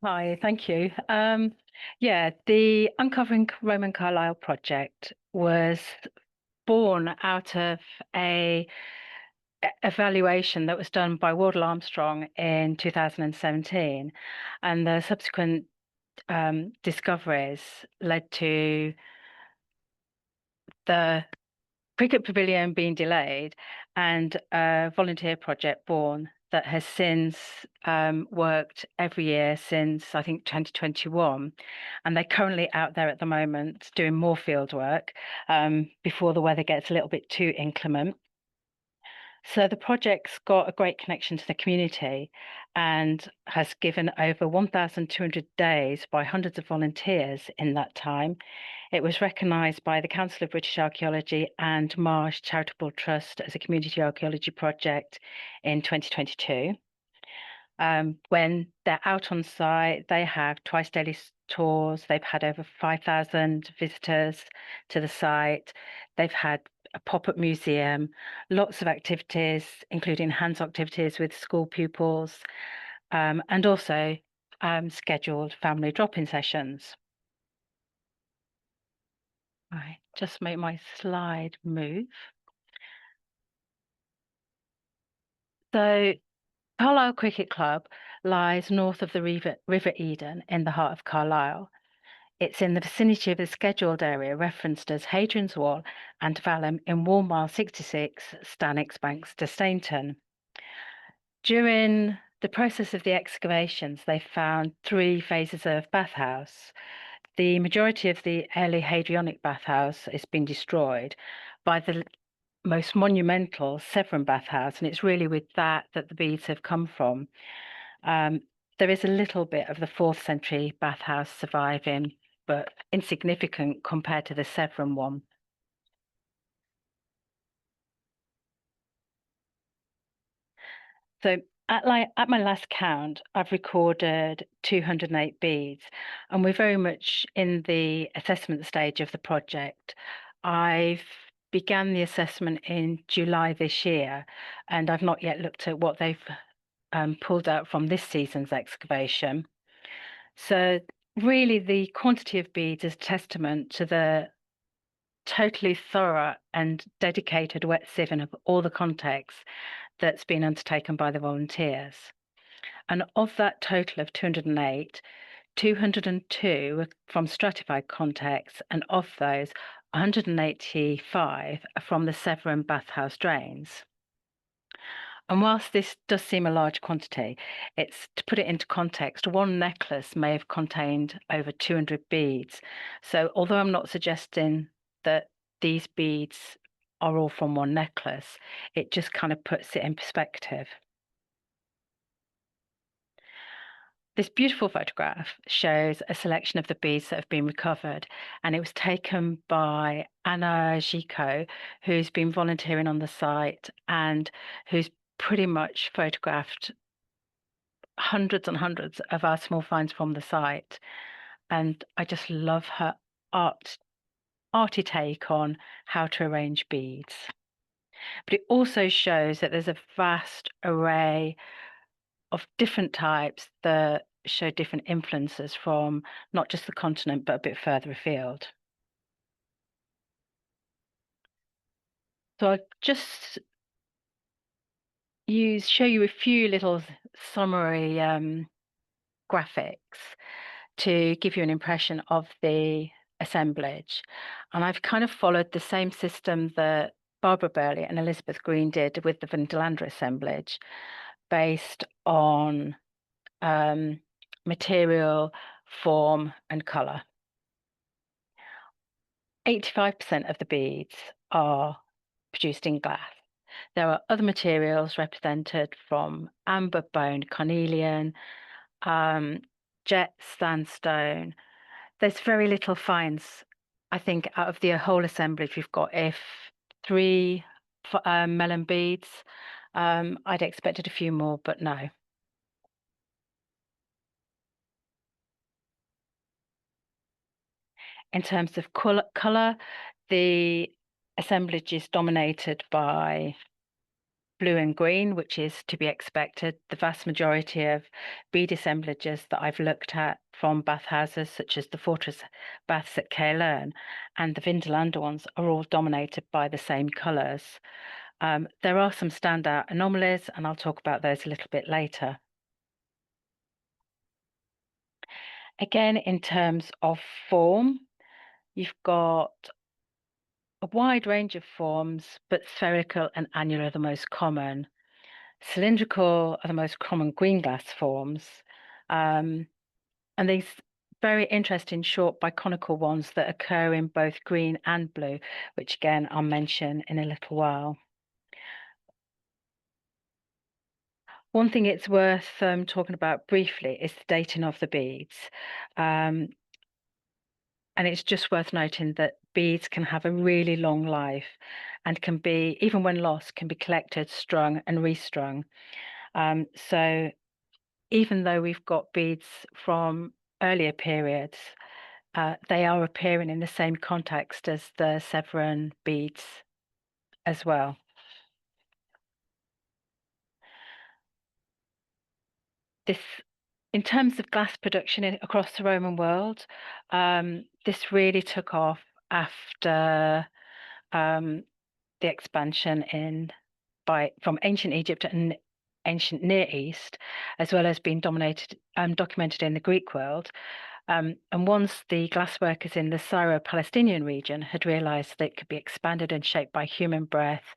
Hi, thank you. Yeah, the Uncovering Roman Carlisle project was born out of a evaluation that was done by Wardle Armstrong in 2017, and the subsequent discoveries led to the cricket pavilion being delayed and a volunteer project born that has since worked every year since I think 2021. And they're currently out there at the moment doing more field work before the weather gets a little bit too inclement. So the project's got a great connection to the community and has given over 1,200 days by hundreds of volunteers in that time. It was recognised by the Council of British Archaeology and Marsh Charitable Trust as a community archaeology project in 2022. When they're out on site, they have twice daily tours. They've had over 5,000 visitors to the site. They've had a pop-up museum, lots of activities, including hands activities with school pupils, and also scheduled family drop-in sessions. I just make my slide move. So Carlisle Cricket Club lies north of the River Eden in the heart of Carlisle. It's in the vicinity of the scheduled area referenced as Hadrian's Wall and Vallum in Wall Mile 66, Stanwix Banks to Stainton. During the process of the excavations, they found three phases of bathhouse. The majority of the early Hadrianic bathhouse has been destroyed by the most monumental Severan bathhouse, and it's really with that the beads have come from. There is a little bit of the 4th century bathhouse surviving, but insignificant compared to the Severan one. So at my last count, I've recorded 208 beads, and we're very much in the assessment stage of the project. I've began the assessment in July this year, and I've not yet looked at what they've pulled out from this season's excavation. So really, the quantity of beads is testament to the totally thorough and dedicated wet sieving of all the contexts that's been undertaken by the volunteers. And of that total of 208, 202 were from stratified contexts, and of those, 185 are from the Severan bathhouse drains. And whilst this does seem a large quantity, it's to put it into context, one necklace may have contained over 200 beads. So although I'm not suggesting that these beads are all from one necklace, it just kind of puts it in perspective. This beautiful photograph shows a selection of the beads that have been recovered, and it was taken by Anna Gico, who's been volunteering on the site and who's pretty much photographed hundreds and hundreds of our small finds from the site. And I just love her arty take on how to arrange beads. But it also shows that there's a vast array of different types that show different influences from not just the continent, but a bit further afield. So I'll just show you a few little summary graphics to give you an impression of the assemblage. And I've kind of followed the same system that Barbara Burley and Elizabeth Green did with the Vindelander assemblage, based on material, form, and colour. 85% of the beads are produced in glass. There are other materials represented from amber, bone, carnelian, jet, sandstone. There's very little finds. I think out of the whole assemblage, we've got if three melon beads. I'd expected a few more, but no. In terms of color, the assemblage is dominated by blue and green, which is to be expected. The vast majority of bead assemblages that I've looked at from bathhouses, such as the Fortress baths at Carlisle and the Vindolanda ones, are all dominated by the same colours. There are some standout anomalies, and I'll talk about those a little bit later. Again, in terms of form, you've got a wide range of forms, but spherical and annular are the most common. Cylindrical are the most common green glass forms, and these very interesting short biconical ones that occur in both green and blue, which again I'll mention in a little while. One thing it's worth talking about briefly is the dating of the beads. And it's just worth noting that beads can have a really long life and can be, even when lost, can be collected, strung and restrung. So even though we've got beads from earlier periods, they are appearing in the same context as the Severan beads as well. This, in terms of glass production across the Roman world, this really took off after the expansion from ancient Egypt and ancient Near East, as well as being documented in the Greek world. And once the glassworkers in the Syro-Palestinian region had realized that it could be expanded and shaped by human breath,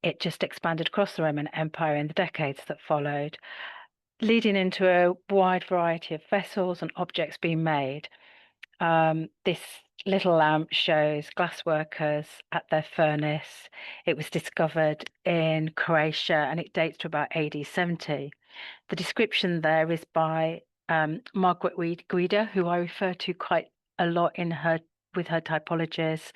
it just expanded across the Roman Empire in the decades that followed, leading into a wide variety of vessels and objects being made. This little lamp shows glassworkers at their furnace. It was discovered in Croatia and it dates to about AD 70. The description there is by Margaret Guida, who I refer to quite a lot with her typologies,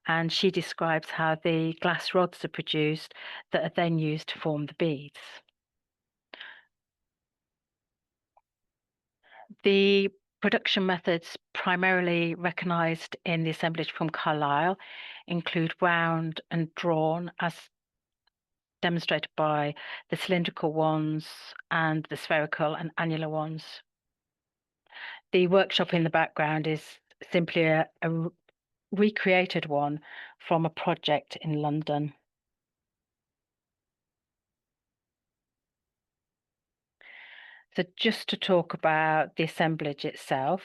and she describes how the glass rods are produced that are then used to form the beads. The production methods primarily recognized in the assemblage from Carlisle include wound and drawn, as demonstrated by the cylindrical ones and the spherical and annular ones. The workshop in the background is simply a recreated one from a project in London. So just to talk about the assemblage itself,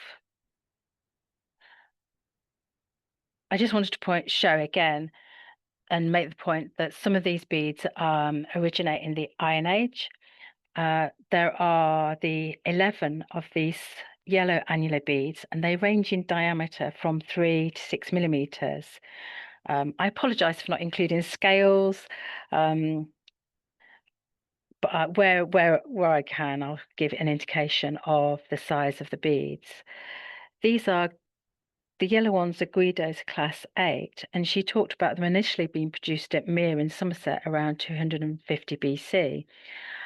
I just wanted to show again and make the point that some of these beads originate in the Iron Age. There are the 11 of these yellow annular beads, and they range in diameter from 3 to 6 millimeters. I apologize for not including scales, but where I can, I'll give an indication of the size of the beads. The yellow ones are Guido's class 8, and she talked about them initially being produced at Mere in Somerset around 250 BC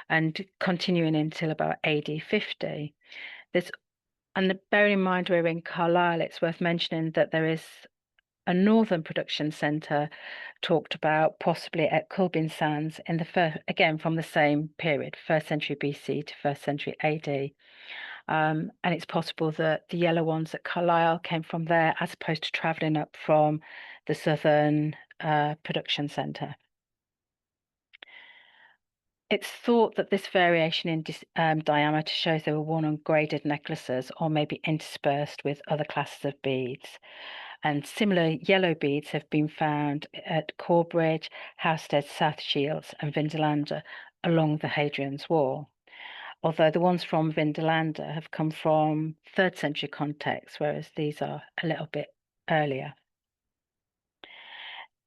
and continuing until about AD 50. And bearing in mind we're in Carlisle, it's worth mentioning that there is a northern production centre talked about possibly at Culbin Sands again from the same period, 1st century BC to 1st century AD. And it's possible that the yellow ones at Carlisle came from there as opposed to travelling up from the southern production centre. It's thought that this variation in diameter shows they were worn on graded necklaces or maybe interspersed with other classes of beads. And similar yellow beads have been found at Corbridge, Housestead, South Shields and Vindolanda along the Hadrian's Wall. Although the ones from Vindolanda have come from 3rd century contexts, whereas these are a little bit earlier.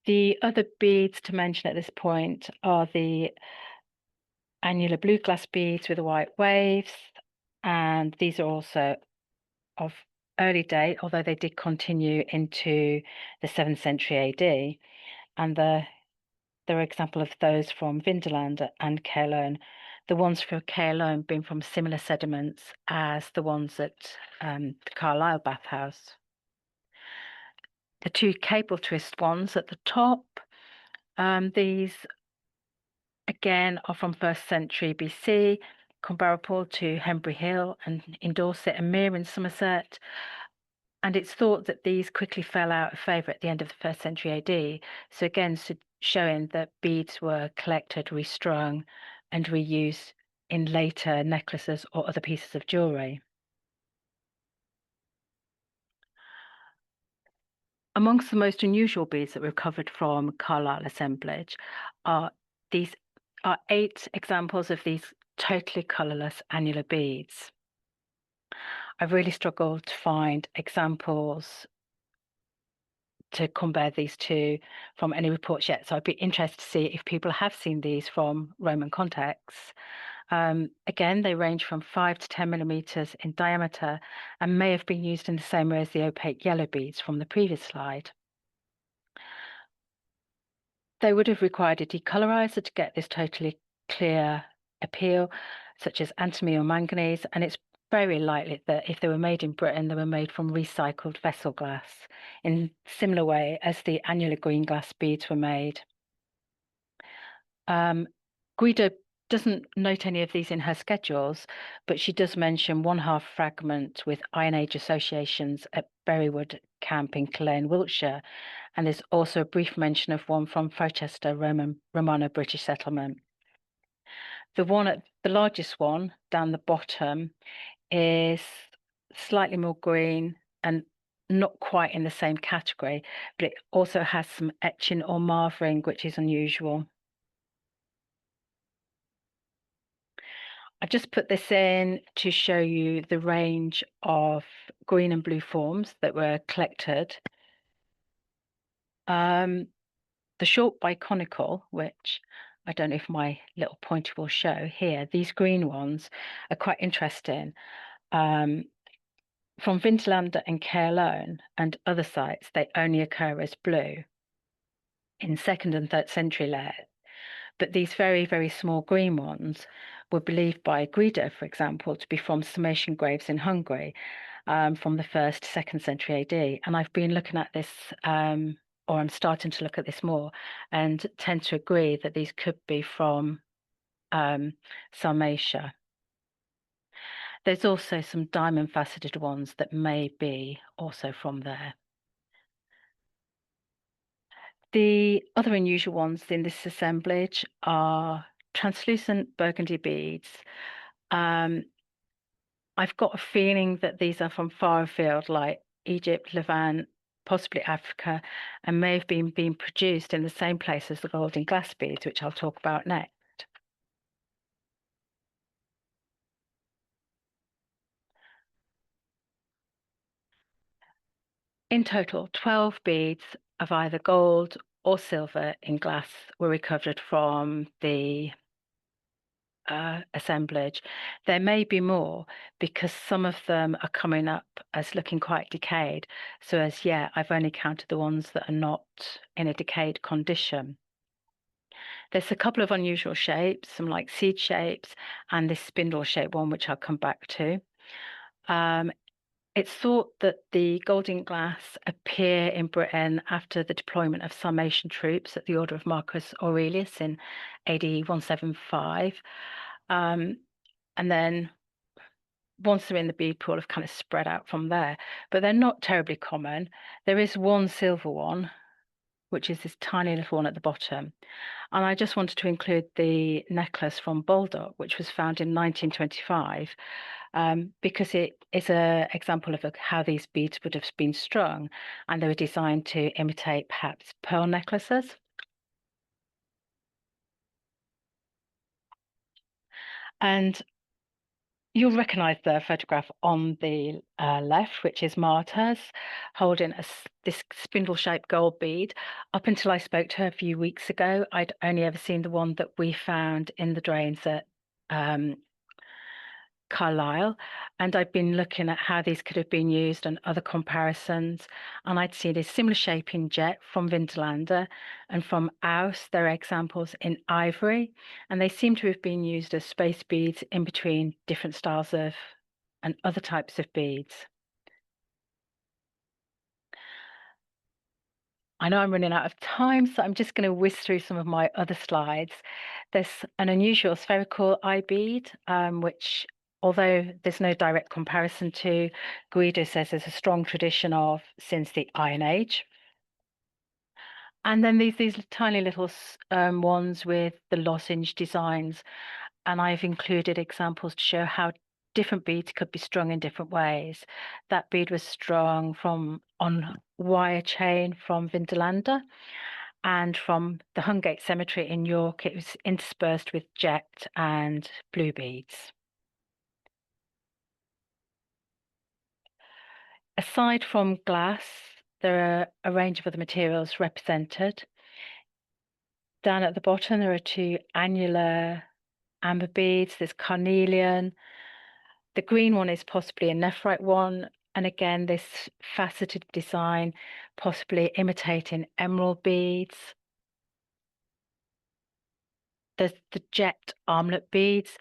The other beads to mention at this point are the annular blue glass beads with the white waves, and these are also of early date, although they did continue into the 7th century AD. And there are examples of those from Vindolanda and Carlisle. The ones for Carlisle being from similar sediments as the ones at the Carlisle bathhouse. The 2 cable twist ones at the top, these again are from 1st century BC, comparable to Hembury Hill and in Dorset and Mere in Somerset. And it's thought that these quickly fell out of favour at the end of the 1st century AD. So again, showing that beads were collected, restrung, and reused in later necklaces or other pieces of jewellery. Amongst the most unusual beads that we've recovered from Carlisle assemblage are 8 examples of these totally colourless annular beads. I've really struggled to find examples to compare these two from any reports yet. So I'd be interested to see if people have seen these from Roman contexts. Again, they range from 5 to 10 millimeters in diameter and may have been used in the same way as the opaque yellow beads from the previous slide. They would have required a decolorizer to get this totally clear appeal, such as antimony or manganese, and it's very likely that if they were made in Britain, they were made from recycled vessel glass, in similar way as the annular green glass beads were made. Guido doesn't note any of these in her schedules, but she does mention one half fragment with Iron Age associations at Berrywood Camp in Culzean, Wiltshire, and there's also a brief mention of one from Frowchester Romano-British settlement. The largest one down the bottom is slightly more green and not quite in the same category, but it also has some etching or marvering, which is unusual. I just put this in to show you the range of green and blue forms that were collected. The short biconical, which I don't know if my little pointer will show here, these green ones are quite interesting. From Vindelander and Carlisle and other sites, they only occur as blue in 2nd and 3rd century layers. But these very, very small green ones were believed by Guido, for example, to be from Sarmatian graves in Hungary from the 1st to 2nd century AD. And I've been looking at this, or I'm starting to look at this more, and tend to agree that these could be from Sarmatia. There's also some diamond faceted ones that may be also from there. The other unusual ones in this assemblage are translucent burgundy beads. I've got a feeling that these are from far afield, like Egypt, Levant, possibly Africa, and may have been being produced in the same place as the golden glass beads, which I'll talk about next. In total, 12 beads of either gold or silver in glass were recovered from the assemblage. There may be more because some of them are coming up as looking quite decayed. So as yet, I've only counted the ones that are not in a decayed condition. There's a couple of unusual shapes, some like seed shapes and this spindle shaped one, which I'll come back to. It's thought that the golden glass appear in Britain after the deployment of Sarmatian troops at the order of Marcus Aurelius in AD 175. And then once they're in the bead pool, have kind of spread out from there. But they're not terribly common. There is one silver one, which is this tiny little one at the bottom. And I just wanted to include the necklace from Baldock, which was found in 1925. Because it is an example of how these beads would have been strung, and they were designed to imitate perhaps pearl necklaces. And you'll recognize the photograph on the left, which is Marta's holding this spindle-shaped gold bead. Up until I spoke to her a few weeks ago, I'd only ever seen the one that we found in the drains at Carlisle, and I've been looking at how these could have been used and other comparisons, and I'd seen a similar shape in jet from Vindelander, and from Aus there are examples in ivory, and they seem to have been used as space beads in between different styles of and other types of beads. I know I'm running out of time, so I'm just going to whiz through some of my other slides. There's an unusual spherical eye bead, which, although there's no direct comparison to, Guido says there's a strong tradition of since the Iron Age. And then these tiny little ones with the lozenge designs, and I've included examples to show how different beads could be strung in different ways. That bead was strung from on wire chain from Vindolanda, and from the Hungate Cemetery in York, it was interspersed with jet and blue beads. Aside from glass, there are a range of other materials represented. Down at the bottom, there are two annular amber beads. There's carnelian. The green one is possibly a nephrite one. And again, this faceted design, possibly imitating emerald beads. There's the jet armlet beads,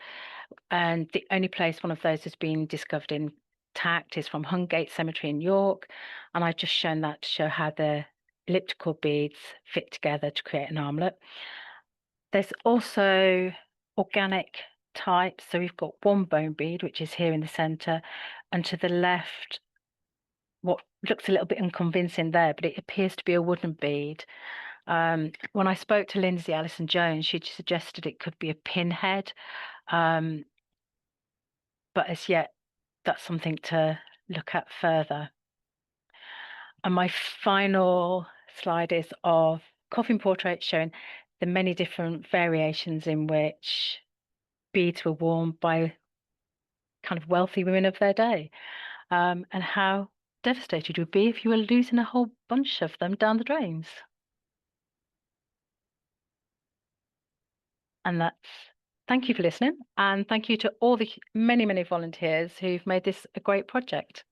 and the only place one of those has been discovered intact is from Hungate Cemetery in York. And I've just shown that to show how the elliptical beads fit together to create an armlet. There's also organic types. So we've got one bone bead, which is here in the center, and to the left, what looks a little bit unconvincing there, but it appears to be a wooden bead. When I spoke to Lindsay Allison Jones, she suggested it could be a pinhead, but as yet, that's something to look at further. And my final slide is of coffin portraits showing the many different variations in which beads were worn by kind of wealthy women of their day, and how devastated you'd be if you were losing a whole bunch of them down the drains. And thank you for listening, and thank you to all the many volunteers who've made this a great project.